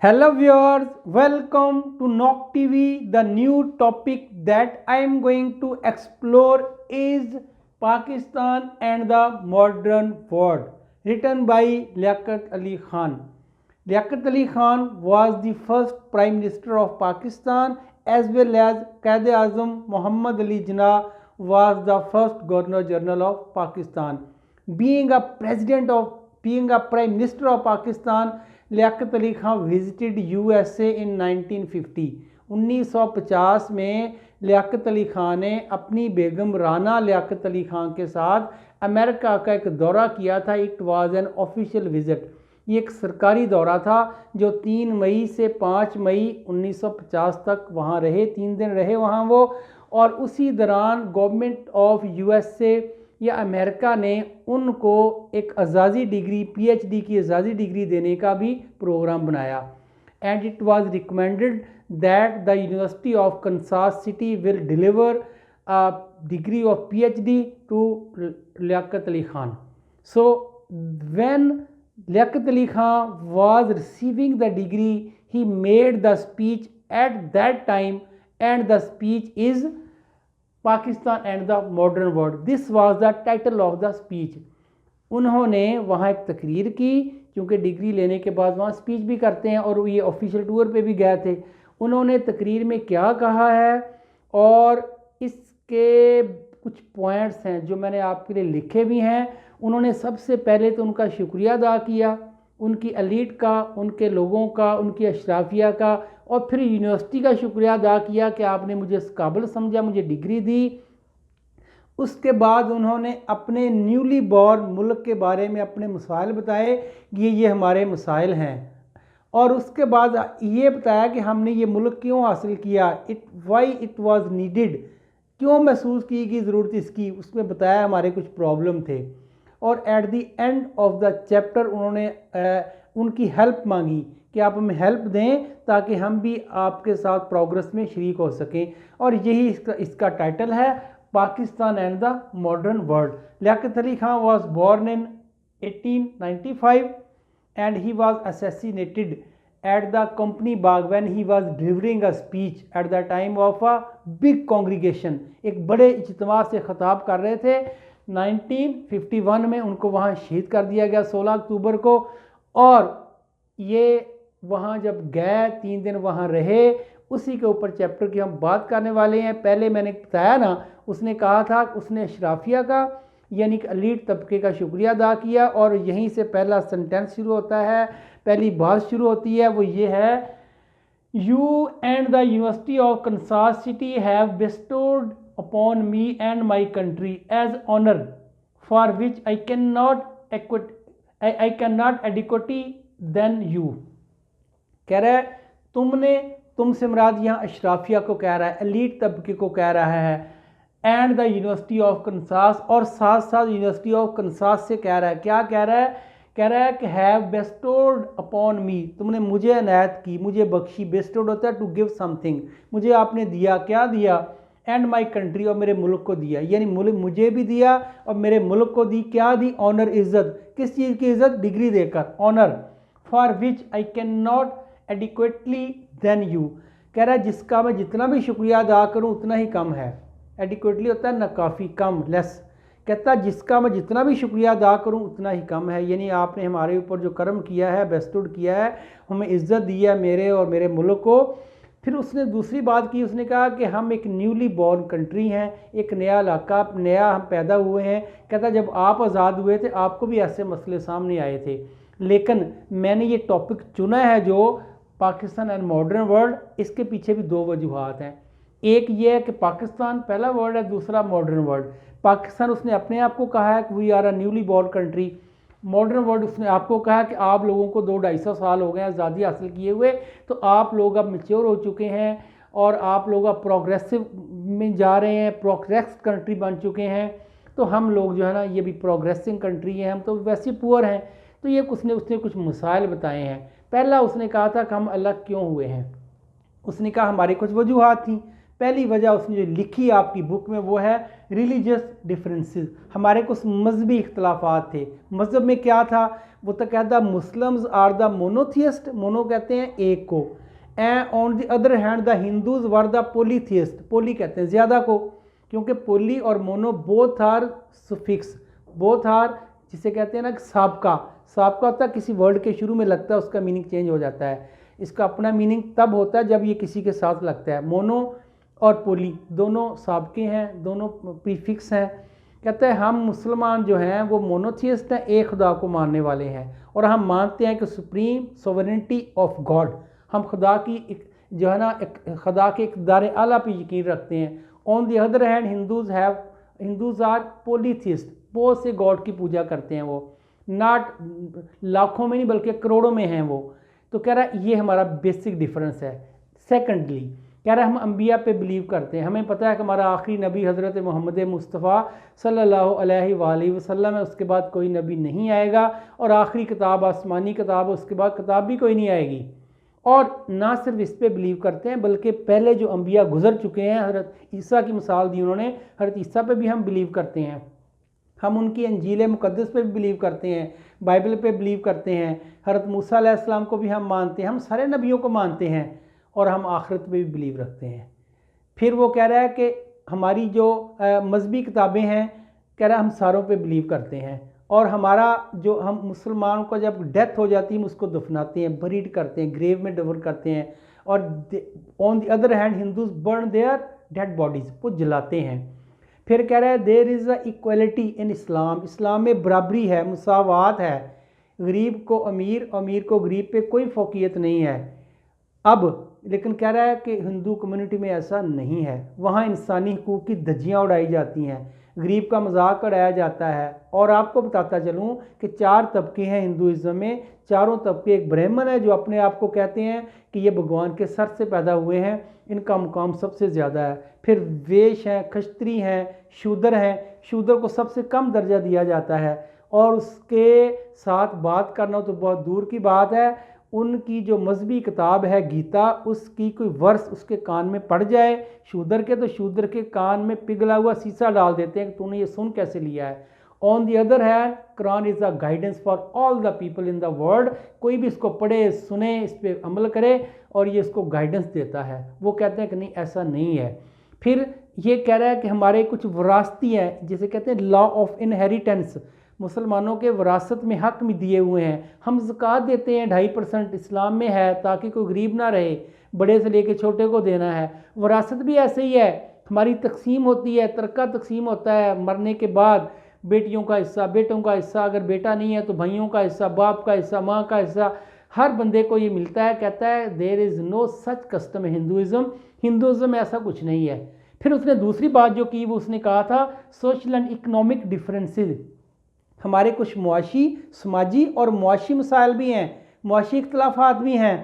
Hello viewers, welcome to Knock TV. The new topic that I am going to explore is Pakistan and the modern world, written by Liaquat Ali Khan. Liaquat Ali Khan was the first Prime Minister of Pakistan, as well as Quaid-e-Azam Muhammad Ali Jinnah was the first Governor General of Pakistan. Being a Prime Minister of Pakistan, Liaquat Ali Khan visited USA in 1950। 1950 में लियाकत अली खान ने अपनी बेगम राना लियाकत अली खान के साथ America का एक दौरा किया था। It was an official visit. ये एक सरकारी दौरा था जो 3 मई से 5 मई 1950 तक वहाँ रहे। 3 दिन रहे वहाँ वो, और उसी दौरान गवर्नमेंट ऑफ यूएसए या अमेरिका ने उनको एक एजाज़ी डिग्री, पीएचडी की एजाज़ी डिग्री देने का भी प्रोग्राम बनाया। And it was recommended that the university of Kansas city will deliver a degree of PhD to Liaquat Ali Khan. So when Liaquat Ali Khan was receiving the degree, he made the speech at that time, and the speech is Pakistan and the modern world. This was the title of the speech. उन्होंने वहाँ एक तकरीर की, क्योंकि degree लेने के बाद वहाँ स्पीच भी करते हैं, और ये ऑफिशियल टूर पे भी गए थे। उन्होंने तकरीर में क्या कहा है, और इसके कुछ पॉइंट्स हैं जो मैंने आपके लिए लिखे भी हैं। उन्होंने सबसे पहले तो उनका शुक्रिया अदा किया, उनकी एलीट का, उनके लोगों का, उनकी अशराफिया का, और फिर यूनिवर्सिटी का शुक्रिया अदा किया कि आपने मुझे इस काबिल समझा, मुझे डिग्री दी। उसके बाद उन्होंने अपने न्यूली बॉर्न मुल्क के बारे में अपने मसाइल बताए कि ये हमारे मसाइल हैं, और उसके बाद ये बताया कि हमने ये मुल्क क्यों हासिल किया, वाई इट वाज नीडेड, क्यों महसूस की गई ज़रूरत इसकी। उसमें बताया हमारे कुछ प्रॉब्लम थे, और at the end of the chapter उन्होंने उनकी हेल्प मांगी कि आप हमें हेल्प दें ताकि हम भी आपके साथ प्रोग्रेस में शरीक हो सकें। और यही इसका टाइटल है, Pakistan and the modern world. Liaquat Ali Khan was born in 1895 and he was assassinated at the Company Bagh when he was delivering a speech at the time of a big congregation. एक बड़े इज्तिमा से खिताब कर रहे थे। 1951 में उनको वहाँ शहीद कर दिया गया 16 अक्टूबर को। और ये वहाँ जब गए, 3 दिन वहाँ रहे, उसी के ऊपर चैप्टर की हम बात करने वाले हैं। पहले मैंने बताया ना, उसने कहा था उसने अशराफिया का यानी कि एलीट तबके का शुक्रिया अदा किया, और यहीं से पहला सेंटेंस शुरू होता है, पहली बात शुरू होती है, वो ये है, you and the university of Kansas city have bestowed upon me and my country as honour for which I cannot adequately then you. कह रहा है तुमसे मुराद यहाँ अशराफिया को कह रहा है, एलीट तबके को कह रहा है, and the university of Kansas, और साथ साथ यूनिवर्सिटी ऑफ कंसास से कह रहा है। क्या कह रहा है? कह रहा है कि हैव बेस्टोड अपॉन मी, तुमने मुझे अनायत की, मुझे बख्शी। बेस्टोड होता है टू गिव समथिंग, मुझे आपने दिया। क्या दिया? एंड माई कंट्री, और मेरे मुल्क को दिया, यानी मुल्क मुझे भी दिया और मेरे मुल्क को दी। क्या दी? ऑनर, इज्जत। किस चीज़ की इज्जत? डिग्री देकर, honour. For which I cannot adequately then you. कह रहा है जिसका मैं जितना भी शुक्रिया अदा करूं उतना ही कम है। एडिक्वेटली होता है ना काफ़ी, कम, लेस। कहता है जिसका मैं जितना भी शुक्रिया अदा करूं उतना ही कम है, यानी आपने हमारे ऊपर जो कर्म किया है, बेस्टुड किया है, हमें इज्जत दी है, मेरे और मेरे मुल्क को। फिर उसने दूसरी बात की, उसने कहा कि हम एक न्यूली बॉर्न कंट्री हैं, एक नया इलाका, नया हम पैदा हुए हैं। कहता जब आप आज़ाद हुए थे आपको भी ऐसे मसले सामने आए थे, लेकिन मैंने ये टॉपिक चुना है जो पाकिस्तान एंड मॉडर्न वर्ल्ड। इसके पीछे भी 2 वजूहात हैं। एक ये है कि पाकिस्तान पहला वर्ल्ड है, दूसरा मॉडर्न वर्ल्ड। पाकिस्तान उसने अपने आप को कहा है कि we are a newly born country. Modern world उसने आपको कहा कि आप लोगों को 200-250 साल हो गए हैं आज़ादी हासिल किए हुए, तो आप लोग अब मैच्योर हो चुके हैं और आप लोग अब प्रोग्रेसिव में जा रहे हैं, प्रोग्रेस कंट्री बन चुके हैं। तो हम लोग जो है ना, ये भी प्रोग्रेसिंग कंट्री हैं, हम तो वैसे पुअर हैं। तो ये उसने कुछ मसाइल बताए हैं। पहला उसने कहा था कि हम अलग क्यों हुए हैं। उसने कहा हमारी कुछ वजूहात थी। पहली वजह उसने जो लिखी आपकी बुक में वो है रिलीजियस डिफरेंसेस, हमारे कुछ मजहबी इख्तलाफात थे। मज़हब में क्या था, वो तो कहता Muslims are the monotheist, mono कहते हैं एक को, and on the other hand the Hindus were the polytheist, poly कहते हैं ज़्यादा को, क्योंकि पोली और mono both are suffix, both are जिसे कहते हैं ना साबका, साबका होता है किसी वर्ड के शुरू में लगता है उसका मीनिंग चेंज हो जाता है, इसका अपना मीनिंग तब होता है जब ये किसी के साथ लगता है। मोनो और पोली दोनों साबके हैं, दोनों प्रीफिक्स हैं। कहता है हम मुसलमान जो हैं वो मोनोथियस्ट हैं, एक खुदा को मानने वाले हैं, और हम मानते हैं कि सुप्रीम सोवरेनिटी ऑफ गॉड, हम खुदा की जो है ना खुदा के इक़्तिदार आला पे यकीन रखते हैं। On the other hand Hindus are polytheist, बहुत से गॉड की पूजा करते हैं, वो नॉट लाखों में नहीं बल्कि करोड़ों में हैं वो। तो कह रहा है ये हमारा बेसिक डिफरेंस है। सेकेंडली कह रहा है हम अंबिया पे बिलीव करते हैं, हमें पता है कि हमारा आखिरी नबी हज़रत मोहम्मद मुस्तफ़ा सल्लल्लाहु अलैहि वसल्लम है, उसके बाद कोई नबी नहीं आएगा, और आखिरी किताब आसमानी किताब है, उसके बाद किताब भी कोई नहीं आएगी। और ना सिर्फ इस पे बिलीव करते हैं बल्कि पहले जो अंबिया गुजर चुके हैं, हज़रत ईसा की मिसाल दी उन्होंने, हज़रत ईसा पे भी हम बिलीव करते हैं, हम उनकी अंजील मुक़द्दस पे भी बिलीव करते हैं, बाइबल पे बिलीव करते हैं, हज़रत मूसा अलैहिस्सलाम को भी हम मानते हैं, हम सारे नबियों को मानते हैं, और हम आखिरत पे भी बिलीव रखते हैं। फिर वो कह रहा है कि हमारी जो मजहबी किताबें हैं, कह रहा है हम सारों पे बिलीव करते हैं, और हमारा जो हम मुसलमानों को जब डेथ हो जाती है हम उसको दफनाते हैं, बरीड करते हैं, ग्रेव में डबर करते हैं, और on the other hand Hindus burn their dead bodies, वो जलाते हैं। फिर कह रहा है there is a equality in Islam, इस्लाम में बराबरी है, मुसावात है, गरीब को अमीर, अमीर को गरीब पे कोई फौकियत नहीं है। अब लेकिन कह रहा है कि हिंदू कम्युनिटी में ऐसा नहीं है, वहाँ इंसानी हकूक़ की धज्जियाँ उड़ाई जाती हैं, गरीब का मजाक उड़ाया जाता है। और आपको बताता चलूँ कि 4 तबके हैं हिंदुज़म में, चारों तबके, एक ब्राह्मण है जो अपने आप को कहते हैं कि ये भगवान के सर से पैदा हुए हैं, इनका मुकाम सबसे ज़्यादा है। फिर वेश हैं, खश्त्री हैं, शूद्र हैं, शूद्र को सबसे कम दर्जा दिया जाता है, और उसके साथ बात करना तो बहुत दूर की बात है। उनकी जो मजहबी किताब है गीता, उसकी कोई वर्स उसके कान में पड़ जाए शूद्र के, तो शूद्र के कान में पिघला हुआ शीशा डाल देते हैं कि तूने ये सुन कैसे लिया है। On the other hand Quran is a guidance for all the people in the world, कोई भी इसको पढ़े, सुने, इस पर अमल करे, और ये इसको गाइडेंस देता है। वो कहते हैं कि नहीं ऐसा नहीं है। फिर ये कह रहा है कि हमारे कुछ विरासती हैं, जिसे कहते हैं लॉ ऑफ इनहेरिटेंस, मुसलमानों के विरासत में हक में दिए हुए हैं। हम ज़कात देते हैं 2.5% इस्लाम में है, ताकि कोई गरीब ना रहे, बड़े से लेके छोटे को देना है। विरासत भी ऐसे ही है, हमारी तकसीम होती है, तरका तकसीम होता है, मरने के बाद बेटियों का हिस्सा, बेटों का हिस्सा, अगर बेटा नहीं है तो भाइयों का हिस्सा, बाप का हिस्सा, माँ का हिस्सा, हर बंदे को ये मिलता है। कहता है there is no such custom Hinduism में ऐसा कुछ नहीं है। फिर उसने दूसरी बात जो की वो उसने कहा था सोशल एंड इकनॉमिक डिफरेंसेस, हमारे कुछ मुआशी, समाजी और मुआशी मसाइल भी हैं, मुआशी इख्तलाफात भी हैं।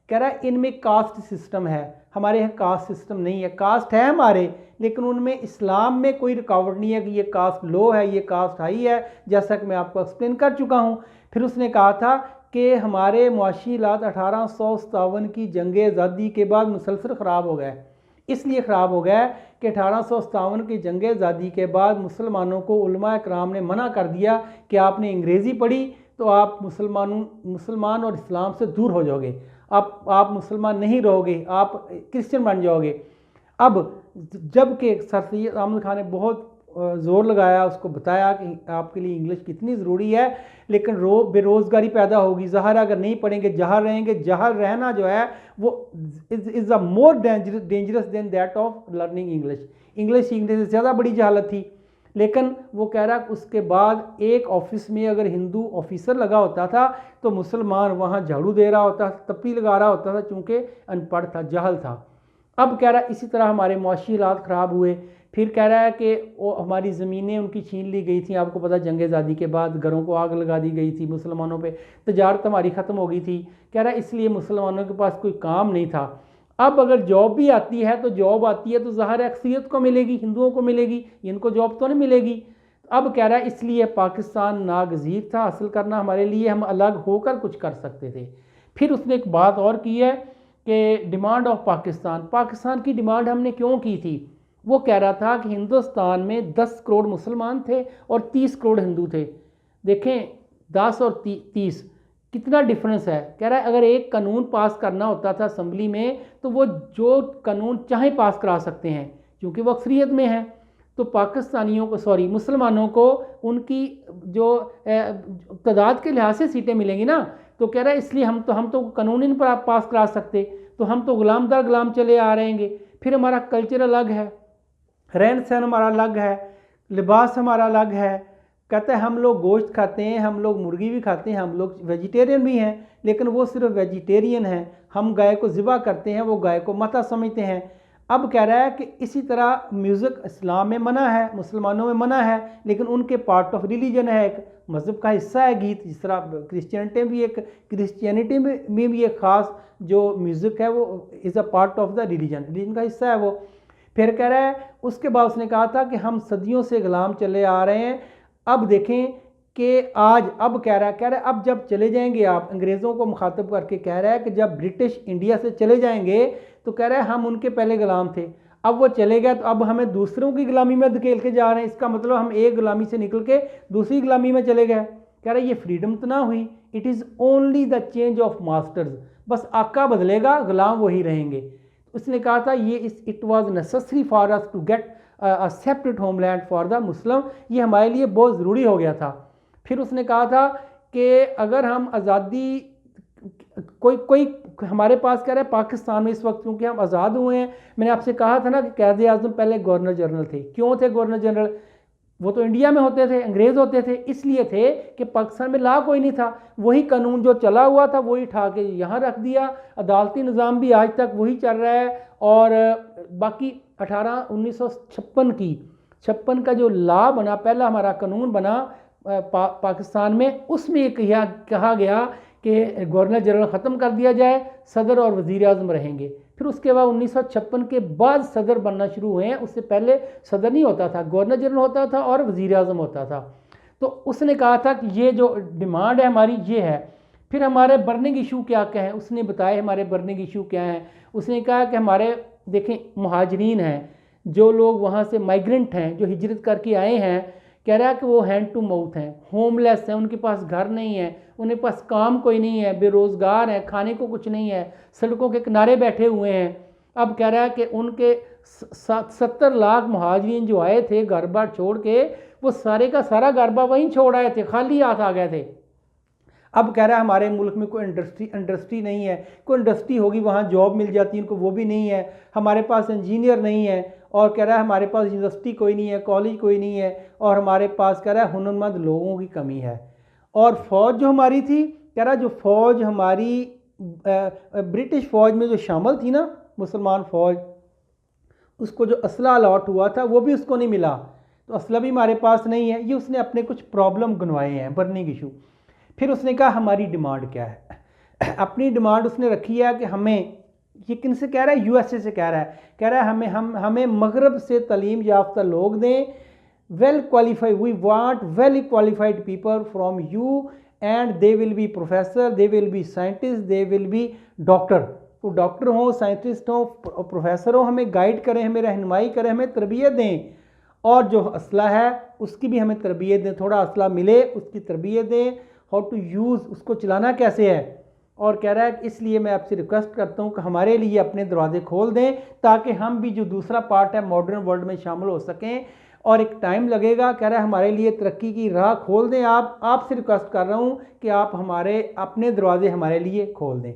कह रहा है इनमें कास्ट सिस्टम है, हमारे यहाँ कास्ट सिस्टम नहीं है। कास्ट है हमारे, लेकिन उनमें इस्लाम में कोई रुकावट नहीं है कि ये कास्ट लो है, ये कास्ट हाई है, जैसा कि मैं आपको एक्सप्लेन कर चुका हूँ। फिर उसने कहा था कि हमारे मुआशी हालात 1857 की जंग आज़ादी के बाद मुसलसल ख़राब हो गए। इसलिए ख़राब हो गया कि 1857 की जंग आज़ादी के बाद मुसलमानों को उलमा कराम ने मना कर दिया कि आपने अंग्रेज़ी पढ़ी तो आप मुसलमान और इस्लाम से दूर हो जाओगे, आप मुसलमान नहीं रहोगे, आप क्रिश्चियन बन जाओगे। अब जब कि सर सैयद अहमद खान ने बहुत ज़ोर लगाया, उसको बताया कि आपके लिए इंग्लिश कितनी ज़रूरी है, लेकिन बेरोज़गारी पैदा होगी, ज़ाहिर अगर नहीं पढ़ेंगे जहल रहेंगे, जहल रहना जो है वो is a more dangerous than that of learning English सीखने से ज़्यादा बड़ी जहालत थी। लेकिन वो कह रहा उसके बाद एक ऑफिस में अगर हिंदू ऑफिसर लगा होता था तो मुसलमान वहाँ झाड़ू दे रहा होता था, तप्पी लगा रहा होता था, चूँकि अनपढ़ था, जहल था। अब कह रहा है इसी तरह हमारे मुआशी हालात ख़राब हुए। फिर कह रहा है कि वो हमारी ज़मीनें उनकी छीन ली गई थी, आपको पता जंग आज़ादी के बाद घरों को आग लगा दी गई थी, मुसलमानों पे तजारत हमारी ख़त्म हो गई थी। कह रहा है इसलिए मुसलमानों के पास कोई काम नहीं था। अब अगर जॉब भी आती है तो ज़ाहिर अक्सरियत को मिलेगी, हिंदुओं को मिलेगी, इनको जॉब तो नहीं मिलेगी। अब कह रहा है इसलिए पाकिस्तान नागज़ीर था हासिल करना हमारे लिए, हम अलग होकर कुछ कर सकते थे। फिर उसने एक बात और की है कि डिमांड ऑफ पाकिस्तान, पाकिस्तान की डिमांड हमने क्यों की थी। वो कह रहा था कि हिंदुस्तान में 10 करोड़ मुसलमान थे और 30 करोड़ हिंदू थे। देखें 10 और 30 कितना डिफरेंस है। कह रहा है अगर एक कानून पास करना होता था असम्बली में तो वो जो कानून चाहे पास करा सकते हैं, क्योंकि वो अक्सरियत में है। तो पाकिस्तानियों को मुसलमानों को उनकी जो तादाद के लिहाज से सीटें मिलेंगी ना, तो कह रहा है इसलिए हम तो कानून इन पर पास करा सकते, तो हम तो गुलाम दर गुलाम चले आ रहेंगे। फिर हमारा कल्चर अलग है, रहन सहन हमारा अलग है, लिबास हमारा अलग है। कहते हैं हम लोग गोश्त खाते हैं, हम लोग मुर्गी भी खाते हैं, हम लोग वेजिटेरियन भी हैं, लेकिन वो सिर्फ वेजिटेरियन हैं। हम गाय को ज़िबा करते हैं, वो गाय को माता समझते हैं। अब कह रहा है कि इसी तरह म्यूज़िक इस्लाम में मना है, मुसलमानों में मना है, लेकिन उनके पार्ट ऑफ रिलीजन है, एक मज़हब का हिस्सा है गीत। जिस तरह क्रिश्चियनिटी में भी एक ख़ास जो म्यूज़िक है वो is a part of the religion का हिस्सा है वो। फिर कह रहा है उसके बाद उसने कहा था कि हम सदियों से गुलाम चले आ रहे हैं। अब देखें कि आज अब कह रहा है अब जब चले जाएंगे आप, अंग्रेज़ों को मुखातब करके कह रहा है कि जब ब्रिटिश इंडिया से चले जाएंगे तो कह रहा है हम उनके पहले गुलाम थे, अब वो चले गए तो अब हमें दूसरों की गुलामी में धकेल के जा रहे हैं। इसका मतलब हम एक गुलामी से निकल के दूसरी गुलामी में चले गए। कह रहा है ये फ्रीडम तो ना हुई, it is only the change of masters, बस आका बदलेगा, गुलाम वही रहेंगे। उसने कहा था ये it was necessary for us to get a separate homeland for the Muslim, ये हमारे लिए बहुत ज़रूरी हो गया था। फिर उसने कहा था कि अगर हम आज़ादी कोई हमारे पास कह रहा है पाकिस्तान में इस वक्त क्योंकि हम आज़ाद हुए हैं, मैंने आपसे कहा था ना कि क़ायद आज़म पहले गवर्नर जनरल थे। क्यों थे गवर्नर जनरल? वो तो इंडिया में होते थे, अंग्रेज़ होते थे, इसलिए थे कि पाकिस्तान में ला कोई नहीं था, वही कानून जो चला हुआ था वही उठा के यहाँ रख दिया। अदालती निज़ाम भी आज तक वही चल रहा है। और बाकी 1956 का जो ला बना, पहला हमारा कानून बना पाकिस्तान में, उसमें एक कहा गया कि गवर्नर जनरल ख़त्म कर दिया जाए, सदर और वज़ीर आज़म रहेंगे। फिर उसके बाद 1956 के बाद सदर बनना शुरू हुए हैं, उससे पहले सदर नहीं होता था, गवर्नर जनरल होता था और वज़ीर आज़म होता था। तो उसने कहा था कि ये जो डिमांड है हमारी ये है। फिर हमारे बर्निंग इशू क्या क्या हैं, उसने बताया हमारे बर्निंग इशू क्या हैं। उसने कहा कि हमारे देखें मुहाजिरीन हैं, जो लोग वहाँ से माइग्रेंट हैं, जो हिजरत करके आए हैं, कह रहा है कि वो हैंड टू माउथ हैं, होमलेस हैं, उनके पास घर नहीं है, उनके पास काम कोई नहीं है, बेरोज़गार हैं, खाने को कुछ नहीं है, सड़कों के किनारे बैठे हुए हैं। अब कह रहा है कि उनके 70 लाख मुहाजिरीन जो आए थे घर बार छोड़ के, वो सारे का सारा घर बार वहीं छोड़ आए थे, खाली हाथ आ गए थे। अब कह रहा है हमारे मुल्क में कोई इंडस्ट्री नहीं है, कोई इंडस्ट्री होगी वहाँ जॉब मिल जाती है उनको, वो भी नहीं है। हमारे पास इंजीनियर नहीं है, और कह रहा है हमारे पास यूनिवर्सिटी कोई नहीं है, कॉलेज कोई नहीं है, और हमारे पास कह रहा है हुनरमंद लोगों की कमी है। और फ़ौज जो हमारी थी, कह रहा जो फ़ौज हमारी ब्रिटिश फ़ौज में जो शामिल थी ना, मुसलमान फ़ौज, उसको जो असला अलॉट हुआ था वो भी उसको नहीं मिला, तो असला भी हमारे पास नहीं है। ये उसने अपने कुछ प्रॉब्लम गिनवाए हैं, बर्निंग इशू। फिर उसने कहा हमारी डिमांड क्या है। अपनी डिमांड उसने रखी है कि हमें, ये किन से कह रहा है, यूएसए से कह रहा है हमें मगरब से तालीम याफ्ता लोग दें, well qualified, we want well qualified people from you, and they will be professor, they will be scientist, they will be doctor. वो डॉक्टर हों, साइंटिस्ट हों, प्रोफेसर हों, हमें गाइड करें, हमें रहनुमाई करें, हमें तरबियत दें। और जो असला है उसकी भी हमें तरबियत दें, थोड़ा असला मिले उसकी तरबियत दें, हाउ टू यूज़, उसको चलाना कैसे है। और कह रहा है कि इसलिए मैं आपसे रिक्वेस्ट करता हूँ कि हमारे लिए अपने दरवाजे खोल दें, ताकि हम भी जो दूसरा पार्ट है मॉडर्न वर्ल्ड में शामिल हो सकें। और एक टाइम लगेगा, कह रहा है हमारे लिए तरक्की की राह खोल दें। आपसे रिक्वेस्ट कर रहा हूँ कि आप हमारे अपने दरवाजे हमारे लिए खोल दें।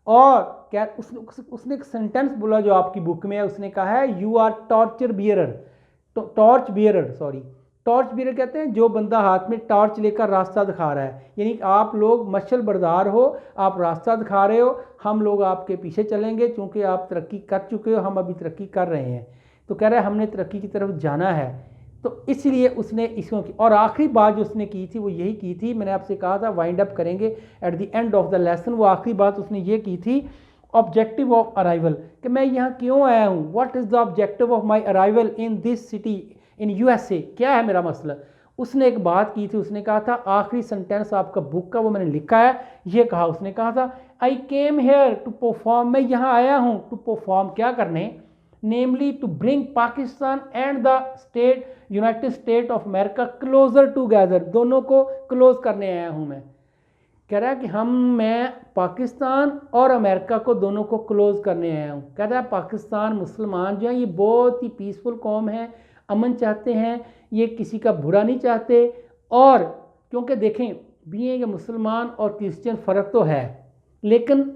और क्या उसने एक सेंटेंस बोला जो आपकी बुक में है, उसने कहा है यू आर टॉर्च बियरर कहते हैं जो बंदा हाथ में टॉर्च लेकर रास्ता दिखा रहा है, यानी कि आप लोग मशल बरदार हो, आप रास्ता दिखा रहे हो, हम लोग आपके पीछे चलेंगे, क्योंकि आप तरक्की कर चुके हो, हम अभी तरक्की कर रहे हैं। तो कह रहा है हमने तरक्की की तरफ जाना है, तो इसलिए उसने इसको की। और आखिरी बात जो उसने की थी वो यही की थी, मैंने आपसे कहा था वाइंड अप करेंगे at the end of the lesson. वो आखिरी बात उसने ये की थी, ऑब्जेक्टिव ऑफ अराइवल, कि मैं यहाँ क्यों आया हूँ, what is the objective of my arrival in this city in USA, क्या है मेरा मसला। उसने एक बात की थी, उसने कहा था आखिरी सेंटेंस आपका बुक का वो मैंने लिखा है, ये कहा, उसने कहा था I came here to perform, मैं यहाँ आया हूँ टू परफॉर्म, क्या करने, namely to bring Pakistan and the state united state of America closer together, दोनों को क्लोज करने आया हूँ मैं। कह रहा है कि मैं पाकिस्तान और अमेरिका को दोनों को क्लोज करने आया हूँ। कह रहा है पाकिस्तान मुसलमान जो हैं ये बहुत ही पीसफुल कौम है, अमन चाहते हैं, ये किसी का बुरा नहीं चाहते। और क्योंकि देखें बीइंग मुसलमान और क्रिश्चियन फ़र्क तो है, लेकिन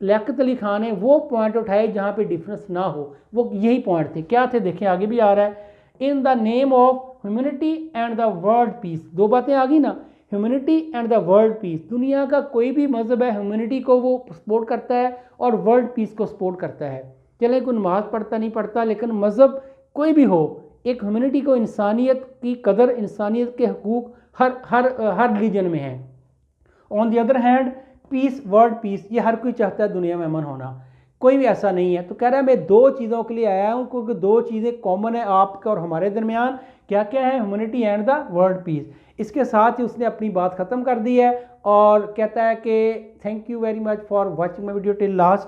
लियाकत अली खान ने वो पॉइंट उठाए जहाँ पे डिफरेंस ना हो, वो यही पॉइंट थे। क्या थे देखें, आगे भी आ रहा है, in the name of humanity and the world peace, दो बातें आ गई ना, humanity and the world peace. दुनिया का कोई भी मज़हब है ह्यूमैनिटी को वो सपोर्ट करता है और वर्ल्ड पीस को सपोर्ट करता है। चले कोई नमाज पढ़ता नहीं पढ़ता, लेकिन मज़हब कोई भी हो, एक ह्यूमैनिटी को, इंसानियत की कदर, इंसानियत के हकूक़ हर हर हर रिलीजन में है। On the other hand peace, world peace, ये हर कोई चाहता है दुनिया में अमन होना, कोई भी ऐसा नहीं है। तो कह रहा है मैं दो चीज़ों के लिए आया हूँ, क्योंकि दो चीज़ें कॉमन है आपका और हमारे दरमियान, क्या क्या है, humanity and the world peace. इसके साथ ही उसने अपनी बात ख़त्म कर दी है और कहता है कि thank you very much for watching my video till last.